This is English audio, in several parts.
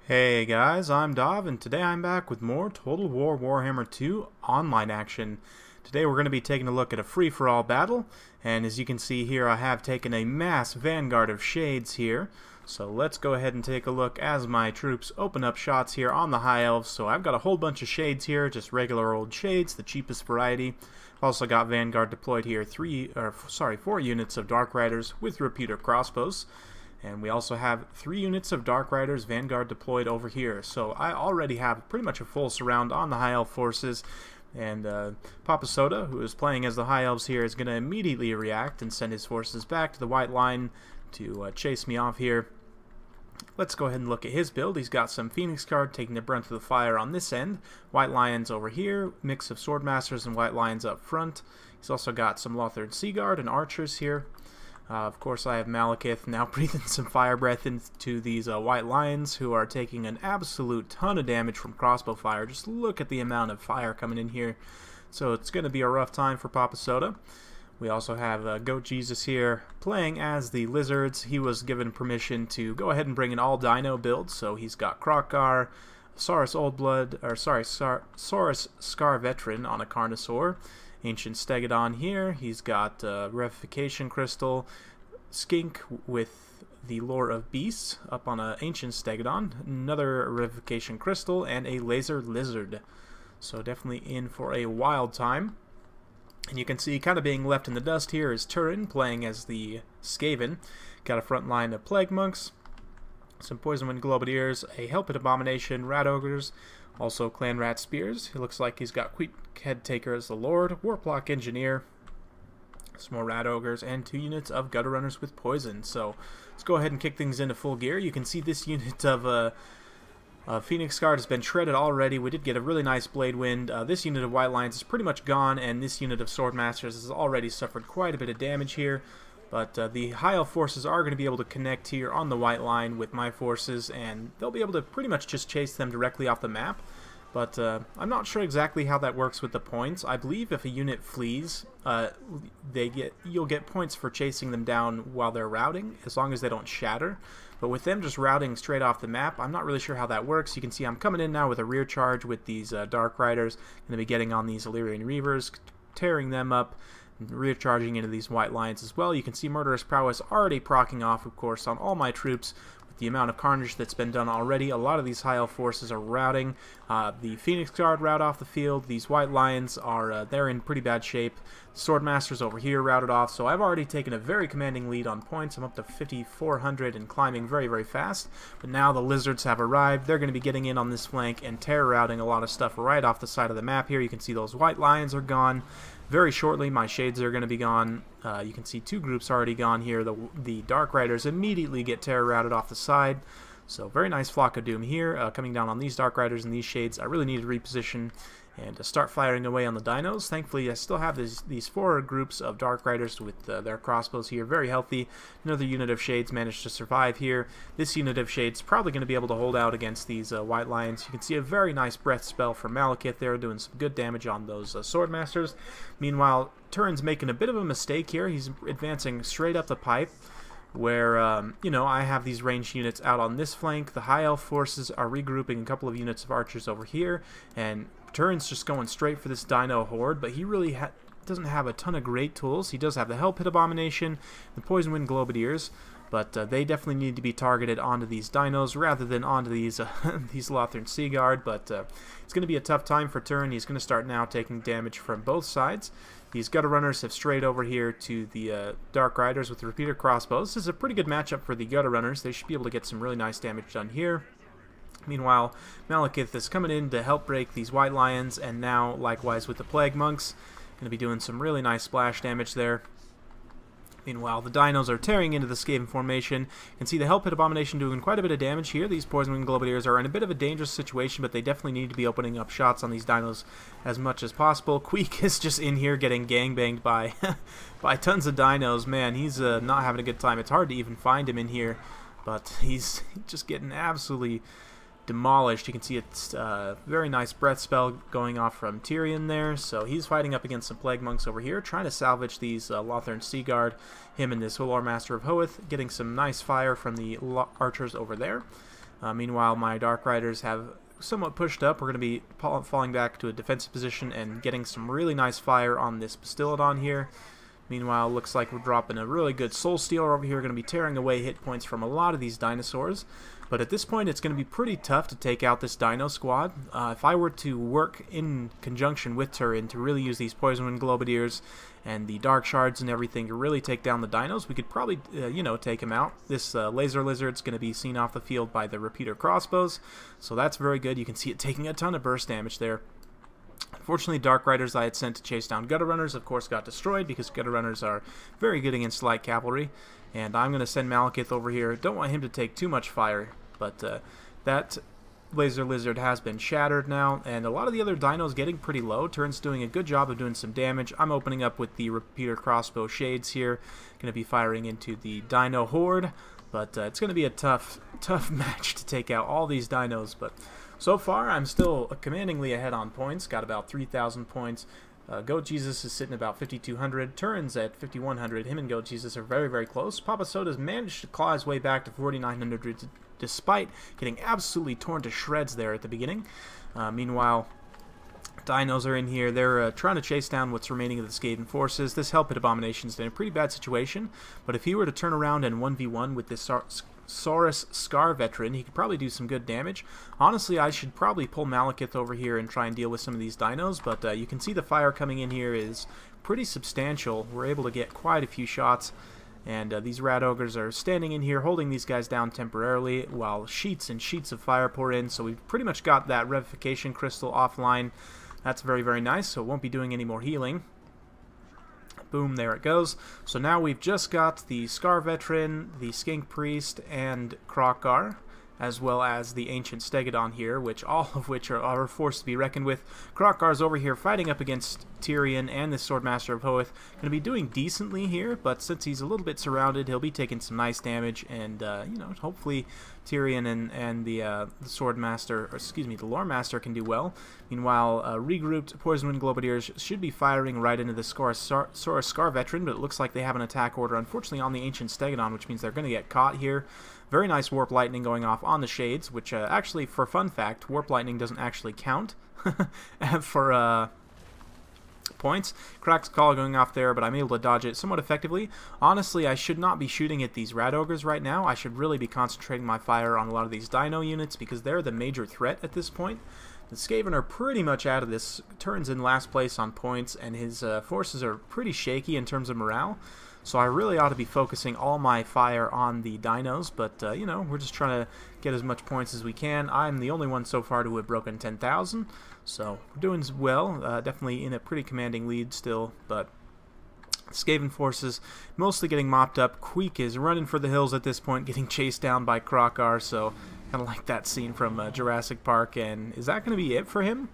Hey guys, I'm Dov, and today I'm back with more Total War Warhammer 2 online action. Today we're going to be taking a look at a free-for-all battle, and as you can see here I have taken a mass vanguard of shades here. So let's go ahead and take a look as my troops open up shots here on the High Elves. So I've got a whole bunch of shades here, just regular old shades, the cheapest variety. Also got Vanguard deployed here, 4 units of Dark Riders with repeater crossbows. And we also have 3 units of Dark Riders Vanguard deployed over here. So I already have pretty much a full surround on the High Elf forces. And Papa Soda, who is playing as the High Elves here, is going to immediately react and send his forces back to the white line to chase me off here. Let's go ahead and look at his build. He's got some Phoenix Guard taking the brunt of the fire on this end. White Lions over here, mix of Swordmasters and White Lions up front. He's also got some Lothern Sea Guard and Archers here. Of course, I have Malekith now breathing some fire breath into these White Lions, who are taking an absolute ton of damage from crossbow fire. Just look at the amount of fire coming in here. So it's going to be a rough time for Papa Soda. We also have Goat Jesus here playing as the Lizards. He was given permission to go ahead and bring an all-dino build, so he's got Krokgar, Saurus Scar Veteran on a Carnosaur, Ancient Stegodon here. He's got Revivification Crystal, Skink with the Lore of Beasts up on an Ancient Stegodon, another Revivification Crystal, and a Laser Lizard. So definitely in for a wild time. And you can see kind of being left in the dust here is Turin playing as the Skaven. Got a front line of Plague Monks, some Poisonwind Globadiers, a Hellpit Abomination, Rat Ogres, also Clan Rat Spears. It looks like he's got Queet Head Taker as the Lord, Warplock Engineer, some more Rat Ogres, and 2 units of Gutter Runners with Poison. So let's go ahead and kick things into full gear. You can see this unit of Phoenix Guard has been shredded already. We did get a really nice Blade Wind. This unit of White Lions is pretty much gone, and this unit of Swordmasters has already suffered quite a bit of damage here. But the High Elf forces are going to be able to connect here on the white line with my forces, and they'll be able to pretty much just chase them directly off the map. But I'm not sure exactly how that works with the points. I believe if a unit flees, you'll get points for chasing them down while they're routing, as long as they don't shatter. But with them just routing straight off the map, I'm not really sure how that works. You can see I'm coming in now with a rear charge with these Dark Riders. Going to be getting on these Illyrian Reavers, tearing them up, rear charging into these White Lions as well. You can see Murderous Prowess already proccing off, of course, on all my troops. The amount of carnage that's been done already. A lot of these High Elf forces are routing. The Phoenix Guard route off the field. These White Lions are they're in pretty bad shape. Swordmasters over here routed off. So I've already taken a very commanding lead on points. I'm up to 5,400 and climbing very, very fast. But now the Lizards have arrived. They're going to be getting in on this flank and terror routing a lot of stuff right off the side of the map here. You can see those White Lions are gone. Very shortly, my shades are going to be gone. You can see 2 groups already gone here. The Dark Riders immediately get terror routed off the side. So very nice Flock of Doom here, coming down on these Dark Riders and these shades. I really need to reposition and to start firing away on the dinos. Thankfully, I still have these 4 groups of Dark Riders with their crossbows here, very healthy. Another unit of shades managed to survive here. This unit of shades probably going to be able to hold out against these White Lions. You can see a very nice breath spell from Malekith there, doing some good damage on those Swordmasters. Meanwhile, Turin's making a bit of a mistake here. He's advancing straight up the pipe, where, you know, I have these ranged units out on this flank. The High Elf forces are regrouping a couple of units of Archers over here, and Turin's just going straight for this Dino Horde, but he really doesn't have a ton of great tools. He does have the Hellpit Abomination, the Poisonwind Globadiers, but they definitely need to be targeted onto these dinos rather than onto these these Lothern Sea Guard. But it's going to be a tough time for Turin. He's going to start now taking damage from both sides. These Gutter Runners have strayed over here to the Dark Riders with the repeater crossbows. This is a pretty good matchup for the Gutter Runners. They should be able to get some really nice damage done here. Meanwhile, Malekith is coming in to help break these White Lions, and now, likewise with the Plague Monks, going to be doing some really nice splash damage there. Meanwhile, the dinos are tearing into the Skaven formation. You can see the Hellpit Abomination doing quite a bit of damage here. These Poisonwind Globadiers are in a bit of a dangerous situation, but they definitely need to be opening up shots on these dinos as much as possible. Queek is just in here getting gangbanged by, by tons of dinos. Man, he's not having a good time. It's hard to even find him in here, but he's just getting absolutely demolished. You can see it's very nice breath spell going off from Tyrion there. So he's fighting up against some Plague Monks over here, trying to salvage these Lothern Sea Guard. Him and this Lore Master of Hoeth getting some nice fire from the Archers over there. Meanwhile, my Dark Riders have somewhat pushed up. We're going to be falling back to a defensive position and getting some really nice fire on this Bastiladon here. Meanwhile, looks like we're dropping a really good Soul Stealer over here, going to be tearing away hit points from a lot of these dinosaurs. But at this point, it's going to be pretty tough to take out this Dino Squad. If I were to work in conjunction with Turin to really use these Poison Wind Globadiers and the Dark Shards and everything to really take down the dinos, we could probably, you know, take them out. This Laser Lizard's going to be seen off the field by the Repeater Crossbows, so that's very good. You can see it taking a ton of burst damage there. Unfortunately, Dark Riders I had sent to chase down Gutter Runners, of course, got destroyed because Gutter Runners are very good against light cavalry. And I'm going to send Malekith over here. Don't want him to take too much fire, but that Laser Lizard has been shattered now, and a lot of the other dinos getting pretty low. Turin's doing a good job of doing some damage. I'm opening up with the Repeater Crossbow Shades here. Going to be firing into the Dino Horde, but it's going to be a tough match to take out all these dinos, but so far, I'm still commandingly ahead on points. Got about 3,000 points. Goat Jesus is sitting about 5,200. Turin's at 5,100. Him and Goat Jesus are very, very close. Papa Soda's managed to claw his way back to 4,900 despite getting absolutely torn to shreds there at the beginning. Meanwhile, dinos are in here. They're trying to chase down what's remaining of the Skaven forces. This Hell Pit Abomination's in a pretty bad situation, but if he were to turn around and 1v1 with this Saurus Scar Veteran, he could probably do some good damage. Honestly, I should probably pull Malekith over here and try and deal with some of these dinos, but you can see the fire coming in here is pretty substantial. We're able to get quite a few shots, and these Rat Ogres are standing in here holding these guys down temporarily while sheets and sheets of fire pour in, so we've pretty much got that Revivification Crystal offline. That's very, very nice, so it won't be doing any more healing. Boom, there it goes. So now we've just got the Scar Veteran, the Skink Priest, and Krokgar, as well as the Ancient Stegodon here, which all of which are a force to be reckoned with. Krokgar's over here fighting up against Tyrion and the Swordmaster of Hoeth. Going to be doing decently here, but since he's a little bit surrounded, he'll be taking some nice damage, and you know, hopefully Tyrion and the Swordmaster, or excuse me, the Lore Master can do well. Meanwhile, regrouped Poison Wind Globadiers should be firing right into the Saurus Scar Veteran, but it looks like they have an attack order, unfortunately, on the Ancient Stegodon, which means they're going to get caught here. Very nice Warp Lightning going off on the Shades, which actually, for fun fact, Warp Lightning doesn't actually count for points. Crack's Call going off there, but I'm able to dodge it somewhat effectively. Honestly, I should not be shooting at these Rat Ogres right now. I should really be concentrating my fire on a lot of these Dino units because they're the major threat at this point. The Skaven are pretty much out of this. Turin's in last place on points, and his forces are pretty shaky in terms of morale. So I really ought to be focusing all my fire on the dinos, but, you know, we're just trying to get as much points as we can. I'm the only one so far to have broken 10,000, so we're doing well. Definitely in a pretty commanding lead still, but Skaven forces mostly getting mopped up. Queek is running for the hills at this point, getting chased down by Krokgar, so kind of like that scene from Jurassic Park, and is that going to be it for him?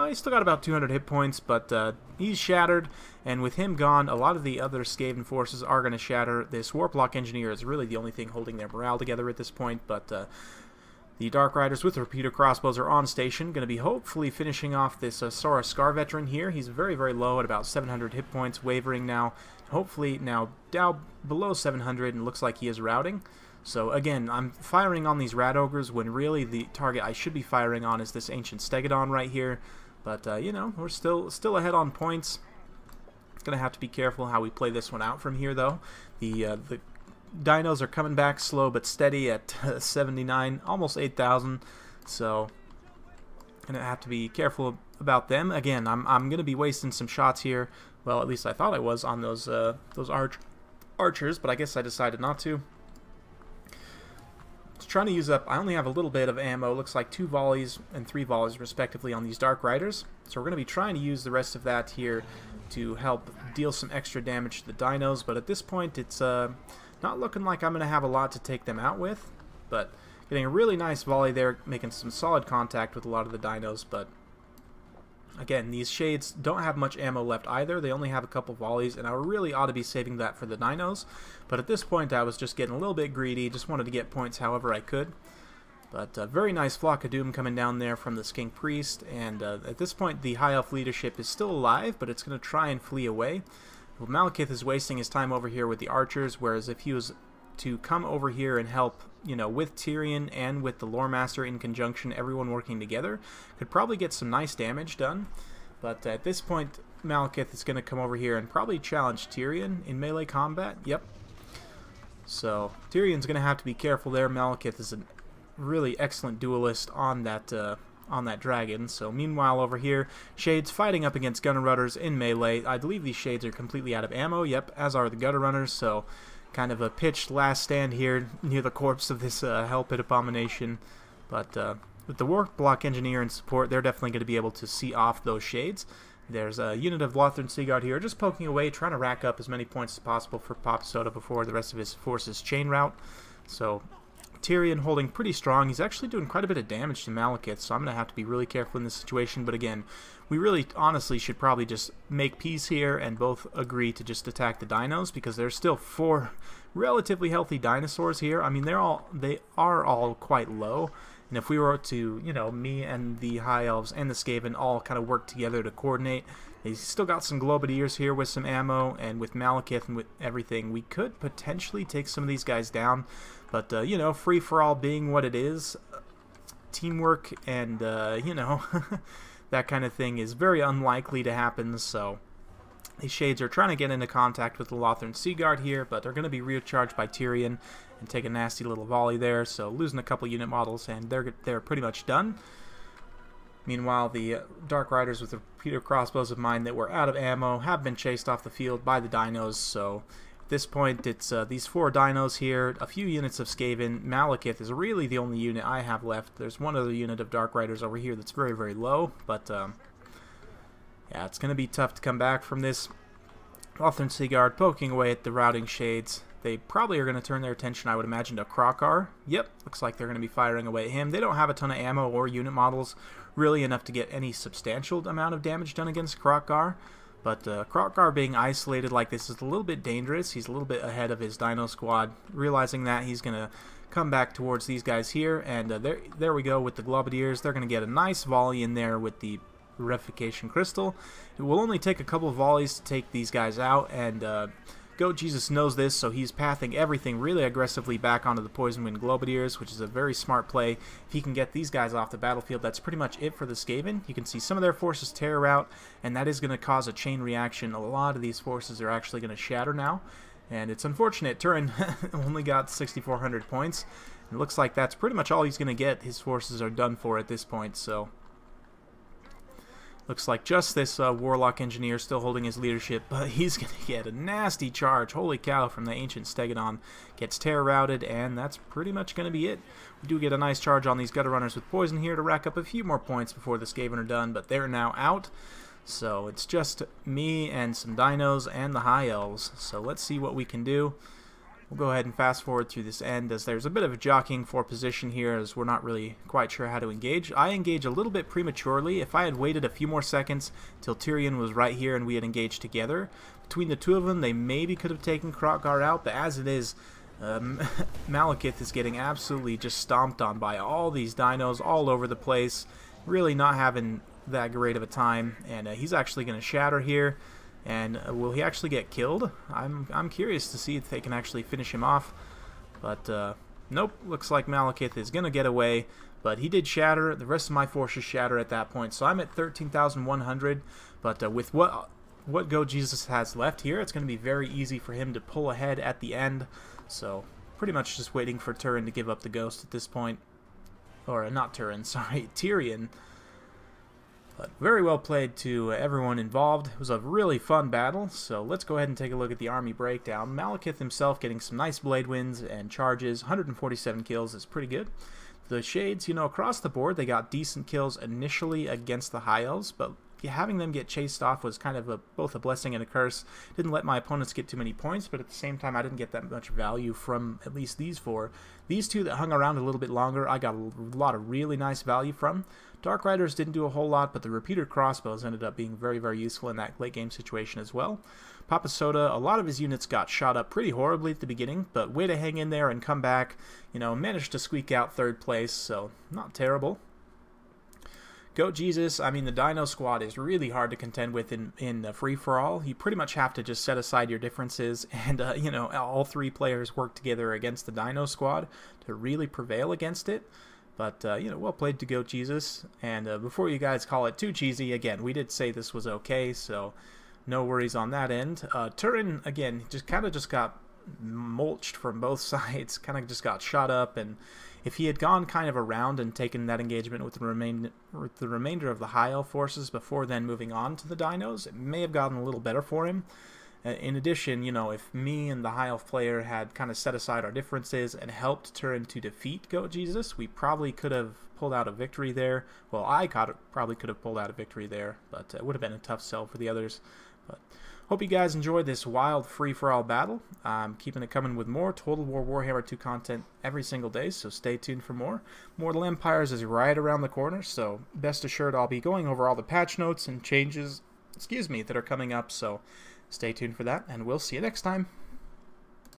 He's still got about 200 hit points, but he's shattered, and with him gone, a lot of the other Skaven forces are going to shatter. This Warplock Engineer is really the only thing holding their morale together at this point, but the Dark Riders with the Repeater Crossbows are on station, going to be hopefully finishing off this Saurus Scar Veteran here. He's very, very low at about 700 hit points, wavering now. Hopefully now down below 700, and looks like he is routing. So again, I'm firing on these Rat Ogres when really the target I should be firing on is this Ancient Stegodon right here. But, you know, we're still ahead on points. Gonna have to be careful how we play this one out from here, though. The dinos are coming back slow but steady at 79, almost 8,000. So, gonna have to be careful about them. Again, I'm gonna be wasting some shots here. Well, at least I thought I was on those archers, but I guess I decided not to. Trying to use up, I only have a little bit of ammo, looks like 2 volleys and 3 volleys respectively on these Dark Riders, so we're going to be trying to use the rest of that here to help deal some extra damage to the dinos, but at this point it's not looking like I'm going to have a lot to take them out with, but getting a really nice volley there, making some solid contact with a lot of the dinos, but again, these Shades don't have much ammo left either. They only have a couple volleys, and I really ought to be saving that for the dinos. But at this point, I was just getting a little bit greedy. Just wanted to get points however I could. But very nice Flock of Doom coming down there from the Skink Priest. And at this point, the High Elf leadership is still alive, but it's going to try and flee away. Well, Malekith is wasting his time over here with the archers, whereas if he was to come over here and help, you know, with Tyrion and with the Lore Master in conjunction, everyone working together, could probably get some nice damage done. But at this point, Malekith is going to come over here and probably challenge Tyrion in melee combat. Yep. So Tyrion's going to have to be careful there. Malekith is a really excellent duelist on that dragon. So meanwhile over here, Shades fighting up against Gunner Runners in melee. I believe these Shades are completely out of ammo. Yep, as are the Gunner Runners. So kind of a pitched last stand here near the corpse of this Hell Pit Abomination. But with the Warp Block Engineer and support, they're definitely going to be able to see off those Shades. There's a unit of Lothern Seaguard here just poking away, trying to rack up as many points as possible for Papa Soda before the rest of his forces chain route. So Tyrion holding pretty strong. He's actually doing quite a bit of damage to Malekith, so I'm going to have to be really careful in this situation. But again, we really honestly should probably just make peace here and both agree to just attack the dinos, because there's still 4 relatively healthy dinosaurs here. I mean, they are all quite low. And if we were to, you know, me and the High Elves and the Skaven all kind of work together to coordinate, he's still got some Globadiers here with some ammo, and with Malekith and with everything, we could potentially take some of these guys down. But, you know, free-for-all being what it is, teamwork and, you know, that kind of thing is very unlikely to happen, so these Shades are trying to get into contact with the Lothern Seaguard here, but they're going to be recharged by Tyrion and take a nasty little volley there, so losing a couple unit models, and they're pretty much done. Meanwhile, the Dark Riders with the repeater crossbows of mine that were out of ammo have been chased off the field by the dinos, so at this point it's these 4 dinos here, a few units of Skaven. Malekith is really the only unit I have left. There's one other unit of Dark Riders over here that's very, very low, but yeah, it's going to be tough to come back from this. Lothern Seaguard poking away at the routing Shades. They probably are going to turn their attention, I would imagine, to Krokar. Yep, looks like they're going to be firing away at him. They don't have a ton of ammo or unit models, really enough to get any substantial amount of damage done against Krokar. But Krokar being isolated like this is a little bit dangerous. He's a little bit ahead of his Dino Squad. Realizing that, he's going to come back towards these guys here. And there we go with the Globadiers. They're going to get a nice volley in there with the Revification Crystal. It will only take a couple of volleys to take these guys out, and Goat Jesus knows this, so he's pathing everything really aggressively back onto the Poison Wind Globadiers, which is a very smart play. If he can get these guys off the battlefield, that's pretty much it for the Skaven. You can see some of their forces tear out, and that is going to cause a chain reaction. A lot of these forces are actually going to shatter now, and it's unfortunate. Turin only got 6,400 points. It looks like that's pretty much all he's going to get. His forces are done for at this point, so looks like just this Warlock Engineer still holding his leadership, but he's going to get a nasty charge. Holy cow, from the Ancient Stegadon. Gets terror routed, and that's pretty much going to be it. We do get a nice charge on these Gutter Runners with Poison here to rack up a few more points before the Skaven are done, but they're now out. So it's just me and some Dinos and the High Elves. So let's see what we can do. We'll go ahead and fast forward through this end, as there's a bit of a jockeying for position here, as we're not really quite sure how to engage. I engage a little bit prematurely. If I had waited a few more seconds till Tyrion was right here and we had engaged together, between the two of them they maybe could have taken Krokgar out, but as it is, Malekith is getting absolutely just stomped on by all these dinos all over the place, really not having that great of a time, and he's actually going to shatter here. And will he actually get killed? I'm curious to see if they can actually finish him off. But nope, looks like Malekith is going to get away. But he did shatter. The rest of my forces shatter at that point. So I'm at 13,100. But with what Go Jesus has left here, it's going to be very easy for him to pull ahead at the end. So pretty much just waiting for Turin to give up the ghost at this point. Or not Turin, sorry, Tyrion. But very well played to everyone involved. It was a really fun battle, so let's go ahead and take a look at the army breakdown. Malekith himself getting some nice blade wins and charges. 147 kills is pretty good. The Shades, you know, across the board, they got decent kills initially against the High Elves, but having them get chased off was kind of both a blessing and a curse. Didn't let my opponents get too many points, but at the same time I didn't get that much value from at least these 4. These 2 that hung around a little bit longer, I got a lot of really nice value from. Dark Riders didn't do a whole lot, but the repeater crossbows ended up being very, very useful in that late game situation as well. Papa Soda, a lot of his units got shot up pretty horribly at the beginning, but way to hang in there and come back, you know, managed to squeak out 3rd place, so not terrible. Goat Jesus, I mean, the Dino Squad is really hard to contend with in free-for-all. You pretty much have to just set aside your differences and, you know, all 3 players work together against the Dino Squad to really prevail against it. But, you know, well played to Goat Jesus. And before you guys call it too cheesy, again, we did say this was okay, so no worries on that end. Turin, again, just got mulched from both sides, kind of just got shot up, and if he had gone kind of around and taken that engagement with the remainder of the high elf forces before then moving on to the dinos, it may have gotten a little better for him. In addition, you know, if me and the high elf player had kind of set aside our differences and helped Turin to defeat Goat Jesus, we probably could have pulled out a victory there. Well, probably could have pulled out a victory there, but it would have been a tough sell for the others. But hope you guys enjoyed this wild free-for-all battle. I'm keeping it coming with more Total War Warhammer 2 content every single day, so stay tuned for more. Mortal Empires is right around the corner, so best assured I'll be going over all the patch notes and changes, that are coming up, so stay tuned for that, and we'll see you next time.